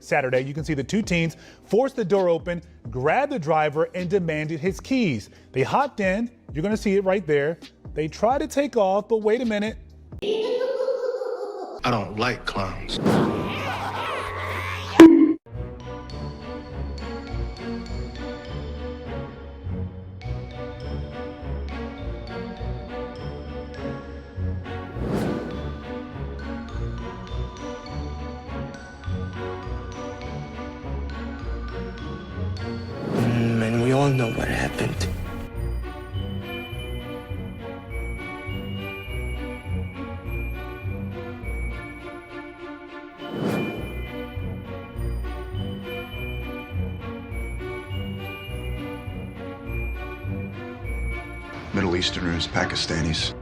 Saturday, you can see the two teens forced the door open, grabbed the driver, and demanded his keys. They hopped in. You're going to see it right there. They tried to take off, but wait a minute. I don't like clowns. And we all know what happened. Middle Easterners, Pakistanis.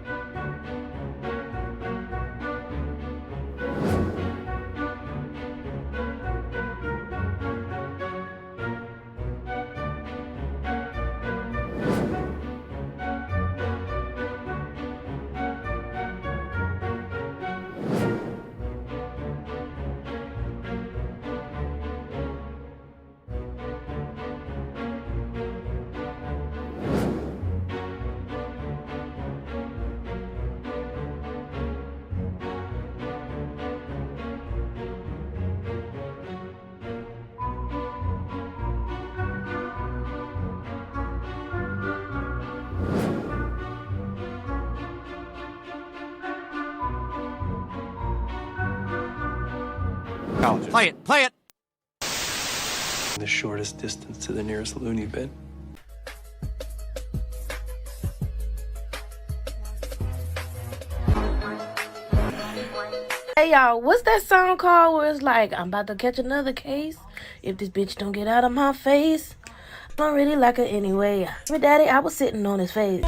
Play it. The shortest distance to the nearest loony bin. Hey y'all, what's that song called where it's like, I'm about to catch another case if this bitch don't get out of my face? I don't really like her anyway. My daddy, I was sitting on his face.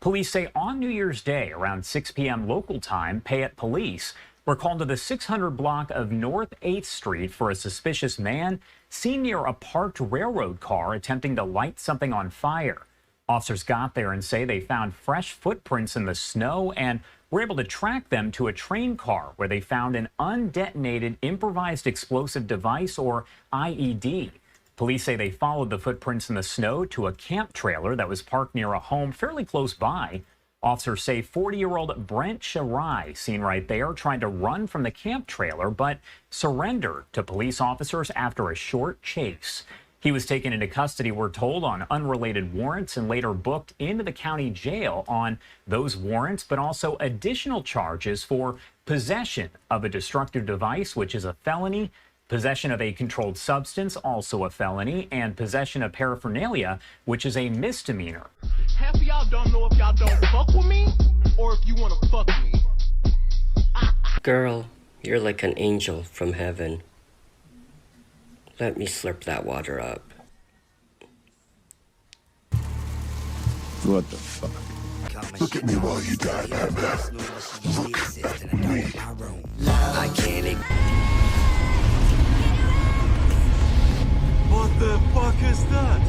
Police say on New Year's Day, around 6 p.m. local time, Payette police were called to the 600 block of North 8th Street for a suspicious man seen near a parked railroad car attempting to light something on fire. Officers got there and say they found fresh footprints in the snow and were able to track them to a train car where they found an undetonated improvised explosive device, or IED. Police say they followed the footprints in the snow to a camp trailer that was parked near a home fairly close by. Officers say 40-year-old Brent Shirai, seen right there, tried to run from the camp trailer but surrendered to police officers after a short chase. He was taken into custody, we're told, on unrelated warrants and later booked into the county jail on those warrants, but also additional charges for possession of a destructive device, which is a felony, possession of a controlled substance, also a felony, and possession of paraphernalia, which is a misdemeanor. Half of y'all don't know if y'all don't fuck with me or if you want to fuck me. Girl, you're like an angel from heaven. Let me slurp that water up. What the fuck? Look at me while you die, Batman. Look at me. I can't. What the fuck is that?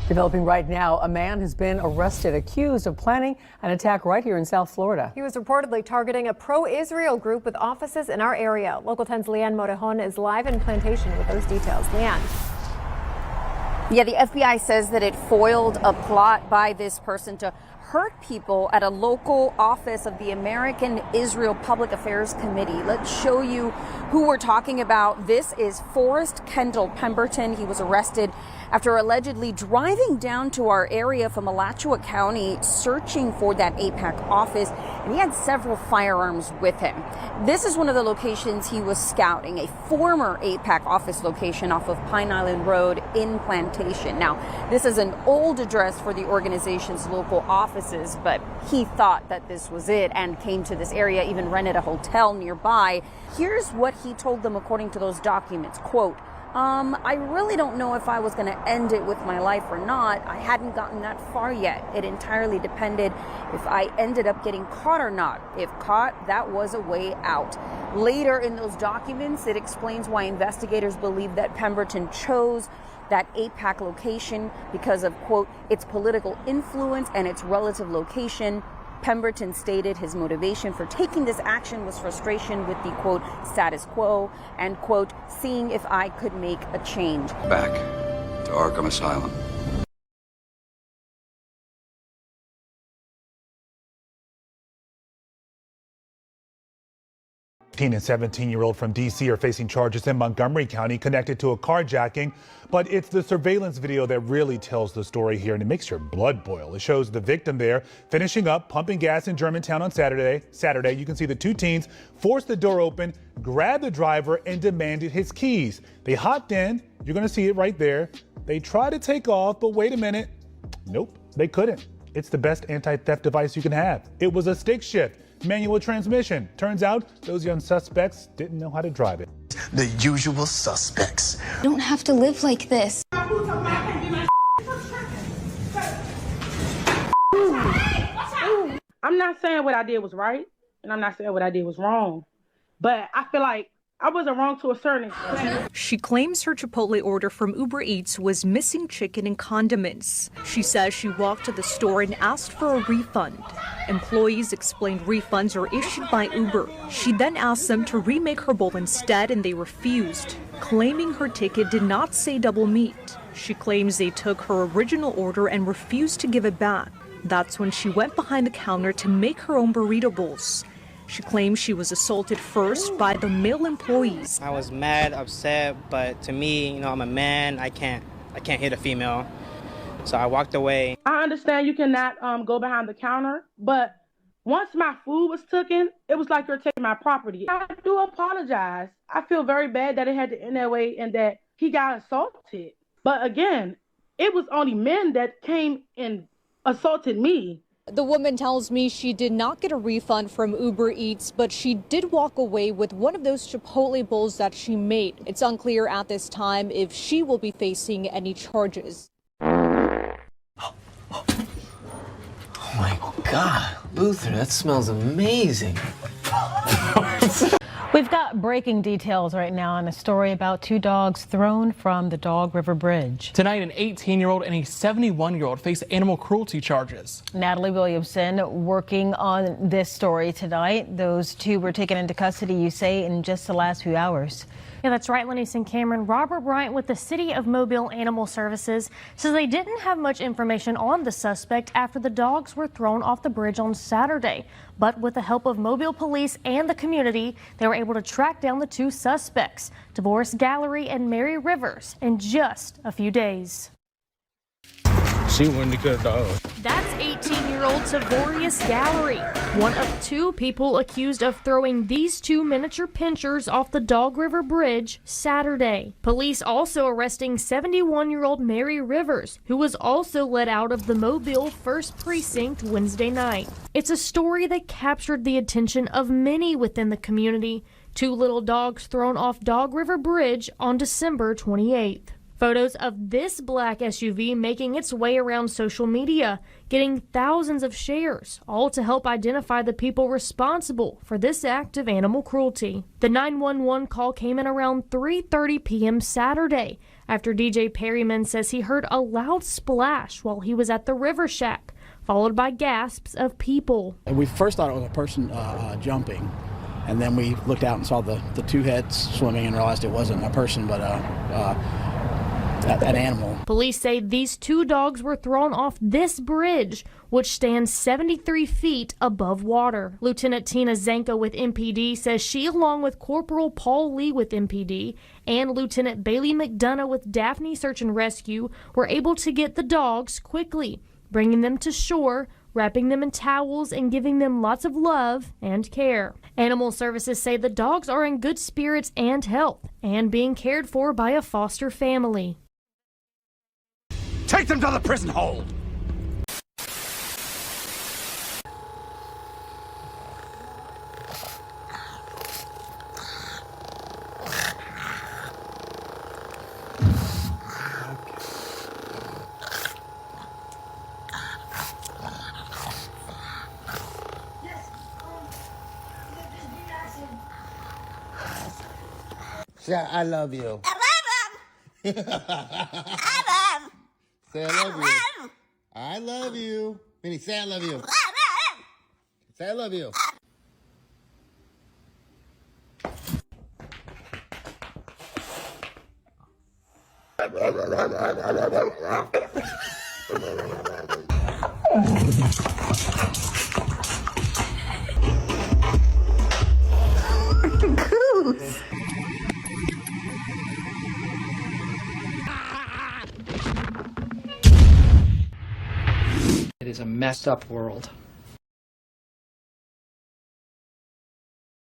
Developing right now, a man has been arrested accused of planning an attack right here in South Florida. He was reportedly targeting a pro-Israel group with offices in our area. Local 10's Leanne Morejon is live in Plantation with those details. Leanne. Yeah, the FBI says that it foiled a plot by this person to hurt people at a local office of the American Israel Public Affairs Committee. Let's show you who we're talking about. This is Forrest Kendall Pemberton. He was arrested after allegedly driving down to our area from Alachua County searching for that AIPAC office, and he had several firearms with him. This is one of the locations he was scouting, a former AIPAC office location off of Pine Island Road in Plantation. Now, this is an old address for the organization's local offices, but he thought that this was it and came to this area, even rented a hotel nearby. Here's what he told them according to those documents. Quote, I really don't know if I was going to end it with my life or not. I hadn't gotten that far yet. It entirely depended if I ended up getting caught or not. If caught, that was a way out. Later in those documents, it explains why investigators believe that Pemberton chose that AIPAC location because of, quote, its political influence and its relative location. Pemberton stated his motivation for taking this action was frustration with the, quote, status quo and, quote, seeing if I could make a change. Back to Arkham Asylum. 18 and 17-year-old from D.C. are facing charges in Montgomery County connected to a carjacking. But it's the surveillance video that really tells the story here, and it makes your blood boil. It shows the victim there finishing up pumping gas in Germantown on Saturday. You can see the two teens forced the door open, grabbed the driver, and demanded his keys. They hopped in. You're going to see it right there. They tried to take off, but wait a minute. Nope, they couldn't. It's the best anti-theft device you can have. It was a stick shift, manual transmission. Turns out those young suspects didn't know how to drive it. The usual suspects. You don't have to live like this. I'm not saying what I did was right, and I'm not saying what I did was wrong, but I feel like I wasn't wrong to a certain extent. She claims her Chipotle order from Uber Eats was missing chicken and condiments. She says she walked to the store and asked for a refund. Employees explained refunds are issued by Uber. She then asked them to remake her bowl instead, and they refused, claiming her ticket did not say double meat. She claims they took her original order and refused to give it back. That's when she went behind the counter to make her own burrito bowls. She claims she was assaulted first by the male employees. I was mad, upset, but to me, I'm a man. I can't hit a female. So I walked away. I understand you cannot go behind the counter, but once my food was taken, it was like you're taking my property. I do apologize. I feel very bad that it had to end that way and that he got assaulted. But again, it was only men that came and assaulted me. The woman tells me she did not get a refund from Uber Eats, but she did walk away with one of those Chipotle bowls that she made. It's unclear at this time if she will be facing any charges. Oh my God, Luther, that smells amazing. We've got breaking details right now on a story about two dogs thrown from the Dog River Bridge. Tonight, an 18-year-old and a 71-year-old face animal cruelty charges. Natalie Williamson working on this story tonight. Those two were taken into custody, you say, in just the last few hours. Yeah, that's right, Lenny and Cameron. Robert Bryant with the City of Mobile Animal Services says they didn't have much information on the suspect after the dogs were thrown off the bridge on Saturday. But with the help of Mobile police and the community, they were able to track down the two suspects, DeVoris Gallery and Mary Rivers, in just a few days. She wouldn't have good dog. That's 18-year-old Tavorius Gallery, one of two people accused of throwing these two miniature pinchers off the Dog River Bridge Saturday. Police also arresting 71-year-old Mary Rivers, who was also let out of the Mobile 1st Precinct Wednesday night. It's a story that captured the attention of many within the community. Two little dogs thrown off Dog River Bridge on December 28th. Photos of this black SUV making its way around social media, getting thousands of shares, all to help identify the people responsible for this act of animal cruelty. The 911 call came in around 3:30 p.m. Saturday after DJ Perryman says he heard a loud splash while he was at the River Shack, followed by gasps of people. We first thought it was a person jumping, and then we looked out and saw the two heads swimming and realized it wasn't a person but an animal. Police say these two dogs were thrown off this bridge, which stands 73 feet above water. Lieutenant Tina Zanko with MPD says she, along with Corporal Paul Lee with MPD and Lieutenant Bailey McDonough with Daphne Search and Rescue, were able to get the dogs quickly, bringing them to shore, wrapping them in towels, and giving them lots of love and care. Animal Services say the dogs are in good spirits and health and being cared for by a foster family. Take them to the prison hold! Say I love you. I love him. Say I love you. I love you. Minnie, say I love you. Say I love you. It is a messed up world.